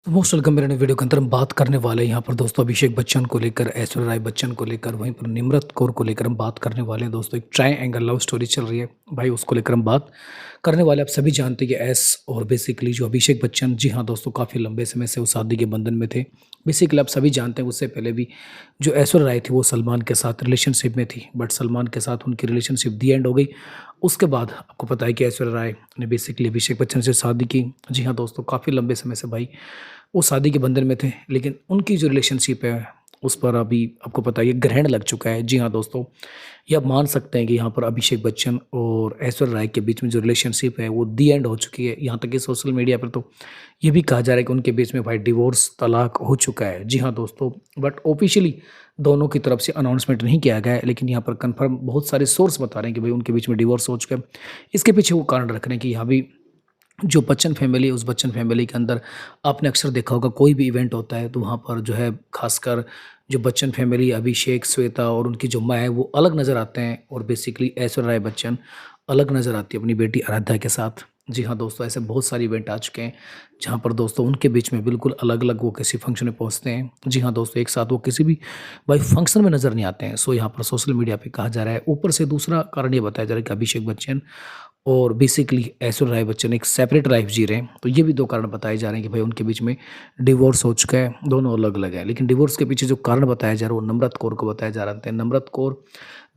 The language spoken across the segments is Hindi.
तो मोस्ट वेलकम मेरे नए वीडियो के अंदर हम बात करने वाले हैं यहाँ पर दोस्तों अभिषेक बच्चन को लेकर, ऐश्वर्या राय बच्चन को लेकर, वहीं पर निम्रत कौर को लेकर हम बात करने वाले हैं दोस्तों। एक ट्रायंगल लव स्टोरी चल रही है भाई, उसको लेकर हम बात करने वाले। आप सभी जानते हैं कि एस और बेसिकली जो अभिषेक बच्चन, जी हाँ दोस्तों, काफ़ी लंबे समय से वो शादी के बंधन में थे। बेसिकली आप सभी जानते हैं उससे पहले भी जो ऐश्वर्या राय थी वो सलमान के साथ रिलेशनशिप में थी, बट सलमान के साथ उनकी रिलेशनशिप दी एंड हो गई। उसके बाद आपको पता है कि ऐश्वर्या राय ने बेसिकली अभिषेक बच्चन से शादी की। जी हाँ दोस्तों, काफ़ी लंबे समय से भाई वो शादी के बंधन में थे, लेकिन उनकी जो रिलेशनशिप है उस पर अभी आपको पता है ये ग्रहण लग चुका है। जी हाँ दोस्तों, ये आप मान सकते हैं कि यहाँ पर अभिषेक बच्चन और ऐश्वर्या राय के बीच में जो रिलेशनशिप है वो दी एंड हो चुकी है। यहाँ तक कि सोशल मीडिया पर तो ये भी कहा जा रहा है कि उनके बीच में भाई डिवोर्स, तलाक हो चुका है। जी हाँ दोस्तों, बट ऑफिशियली दोनों की तरफ से अनाउंसमेंट नहीं किया गया है, लेकिन यहाँ पर कन्फर्म बहुत सारे सोर्स बता रहे हैं कि भाई उनके बीच में डिवोर्स हो चुका है। इसके पीछे वो कारण रख रहे हैं कि यहाँ भी जो बच्चन फैमिली है, उस बच्चन फैमिली के अंदर आपने अक्सर देखा होगा कोई भी इवेंट होता है तो वहाँ पर जो है खासकर जो बच्चन फैमिली, अभिषेक, श्वेता और उनकी जो माँ है वो अलग नज़र आते हैं, और बेसिकली ऐश्वर्या राय बच्चन अलग नज़र आती है अपनी बेटी आराध्या के साथ। जी हाँ दोस्तों, ऐसे बहुत सारे इवेंट आ चुके हैं जहाँ पर दोस्तों उनके बीच में बिल्कुल अलग अलग वो किसी फंक्शन में पहुँचते हैं। जी हाँ दोस्तों, एक साथ वो किसी भी भाई फंक्शन में नज़र नहीं आते हैं। सो यहाँ पर सोशल मीडिया पे कहा जा रहा है। ऊपर से दूसरा कारण ये बताया जा रहा है कि अभिषेक बच्चन और बेसिकली ऐश्वर्या राय बच्चन एक सेपरेट लाइफ जी रहे हैं। तो ये भी 2 कारण बताए जा रहे हैं कि भाई उनके बीच में डिवोर्स हो चुका है, दोनों अलग-अलग हैं। लेकिन डिवोर्स के पीछे जो कारण बताया जा रहा है वो नम्रत कौर को बताया जा रहा है। नम्रत कौर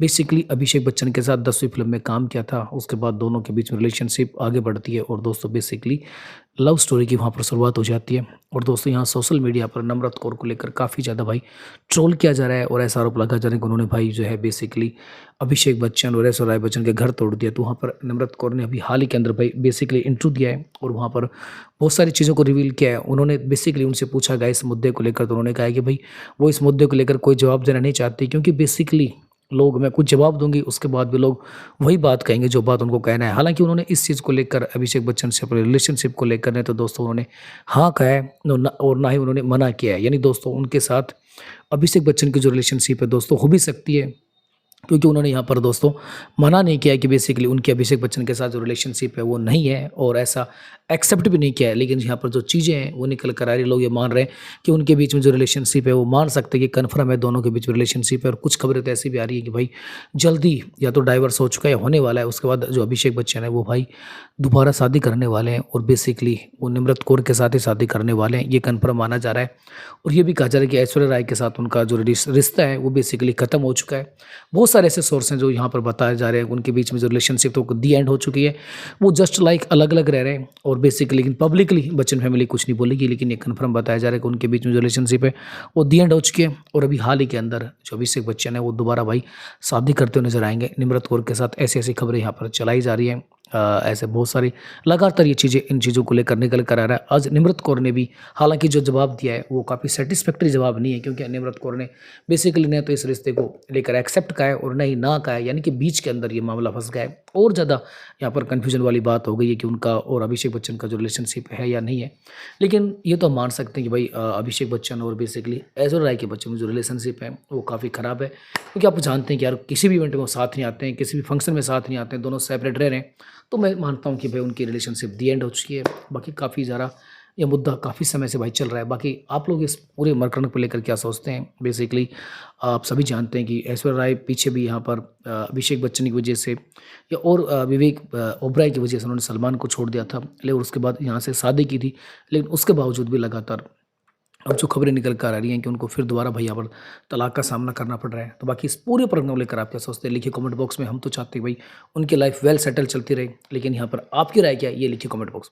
बेसिकली अभिषेक बच्चन के साथ 10वीं फ़िल्म में काम किया था। उसके बाद दोनों के बीच में रिलेशनशिप आगे बढ़ती है और दोस्तों बेसिकली लव स्टोरी की वहाँ पर शुरुआत हो जाती है। और दोस्तों यहाँ सोशल मीडिया पर नम्रत कौर को लेकर काफ़ी ज़्यादा भाई ट्रोल किया जा रहा है और ऐसा आरोप लगाया जा रहा है कि उन्होंने भाई जो है बेसिकली अभिषेक बच्चन और ऐश्वर्या राय बच्चन के घर तोड़ दिया। तो वहाँ पर नम्रत कौर ने अभी हाल ही के अंदर भाई बेसिकली इंटरव्यू दिया है और वहाँ पर बहुत सारी चीज़ों को रिवील किया है। उन्होंने बेसिकली उनसे पूछा गया इस मुद्दे को लेकर, तो उन्होंने कहा है कि भाई वो इस मुद्दे को लेकर कोई जवाब देना नहीं चाहती, क्योंकि बेसिकली लोग, मैं कुछ जवाब दूँगी उसके बाद भी लोग वही बात कहेंगे जो बात उनको कहना है। हालाँकि उन्होंने इस चीज़ को लेकर अभिषेक बच्चन से अपने रिलेशनशिप को लेकर ने तो दोस्तों उन्होंने हाँ कहा है और ना ही उन्होंने मना किया है। यानी दोस्तों उनके साथ अभिषेक बच्चन की जो रिलेशनशिप है दोस्तों हो भी सकती है, क्योंकि उन्होंने यहाँ पर दोस्तों मना नहीं किया है कि बेसिकली उनकी अभिषेक बच्चन के साथ जो रिलेशनशिप है वो नहीं है, और ऐसा एक्सेप्ट भी नहीं किया है। लेकिन यहाँ पर जो चीज़ें हैं वो निकल कर आ रही, लोग ये मान रहे हैं कि उनके बीच में जो रिलेशनशिप है वो मान सकते हैं कि कन्फर्म है, दोनों के बीच में रिलेशनशिप है। और कुछ खबरें तो ऐसी भी आ रही है कि भाई जल्दी या तो डाइवर्स हो चुका है या होने वाला है। उसके बाद जो अभिषेक बच्चन है वो भाई दोबारा शादी करने वाले हैं, और बेसिकली वो निम्रत कौर के साथ ही शादी करने वाले हैं, ये कन्फर्म माना जा रहा है। और ये भी कहा जा रहा है कि ऐश्वर्या राय के साथ उनका जो रिश्ता है वो बेसिकली ख़त्म हो चुका है। बहुत सारे ऐसे सोर्स हैं जो यहाँ पर बताए जा रहे हैं उनके बीच में जो रिलेशनशिप तो दी एंड हो चुकी है, वो जस्ट लाइक अलग-अलग रह रहे हैं। और बेसिकली लेकिन पब्लिकली बच्चन फैमिली कुछ नहीं बोलेगी, लेकिन ये कन्फर्म बताया जा रहा है कि उनके बीच में जो रिलेशनशिप है वो दी एंड हो चुकी है। और अभी हाल ही के अंदर जो अभिषेक बच्चन है वो दोबारा भाई शादी करते हुए नजर आएंगे निम्रत कौर के साथ। ऐसी-ऐसी खबरें यहाँ पर चलाई जा रही हैं। ऐसे बहुत सारी लगातार ये चीज़ें, इन चीज़ों को लेकर निकल कर आ रहा है। आज निम्रत कौर ने भी हालाँकि जो जवाब दिया है वो काफ़ी सैटिस्फैक्टरी जवाब नहीं है, क्योंकि निम्रत कौर ने बेसिकली न तो इस रिश्ते को लेकर एक्सेप्ट कहा है और न ही ना कहा है, यानी कि बीच के अंदर ये मामला फँस गया है। और ज़्यादा यहाँ पर कन्फ्यूजन वाली बात हो गई है कि उनका और अभिषेक बच्चन का जो रिलेशनशिप है या नहीं है। लेकिन ये तो हम मान सकते हैं कि भाई अभिषेक बच्चन और बेसिकली ऐश्वर्या राय के बच्चन में जो रिलेशनशिप है वो काफ़ी ख़राब है, क्योंकि आप जानते हैं कि यार किसी भी इवेंट में वो साथ नहीं आते हैं, किसी भी फंक्शन में साथ नहीं आते हैं, दोनों सेपरेट रह रहे हैं। तो मैं मानता हूँ कि भाई उनकी रिलेशनशिप दी एंड हो चुकी है। बाकी काफ़ी ज़्यादा ये मुद्दा काफ़ी समय से भाई चल रहा है। बाकी आप लोग इस पूरे प्रकरण को लेकर क्या सोचते हैं? बेसिकली आप सभी जानते हैं कि ऐश्वर्या राय पीछे भी यहाँ पर अभिषेक बच्चन की वजह से या और विवेक ओबराय की वजह से उन्होंने सलमान को छोड़ दिया था, लेकिन उसके बाद यहाँ से शादी की थी। लेकिन उसके बावजूद भी लगातार अब जो खबरें निकल कर आ रही हैं कि उनको फिर दोबारा भाई यहाँ पर तलाक का सामना करना पड़ रहा है। तो बाकी इस पूरे प्रकरण को लेकर आप क्या सोचते हैं? लिखिए कमेंट बॉक्स में। हम तो चाहते हैं भाई उनकी लाइफ वेल सेटल चलती रहे, लेकिन यहाँ पर आपकी राय क्या है ये लिखिए कमेंट बॉक्स में।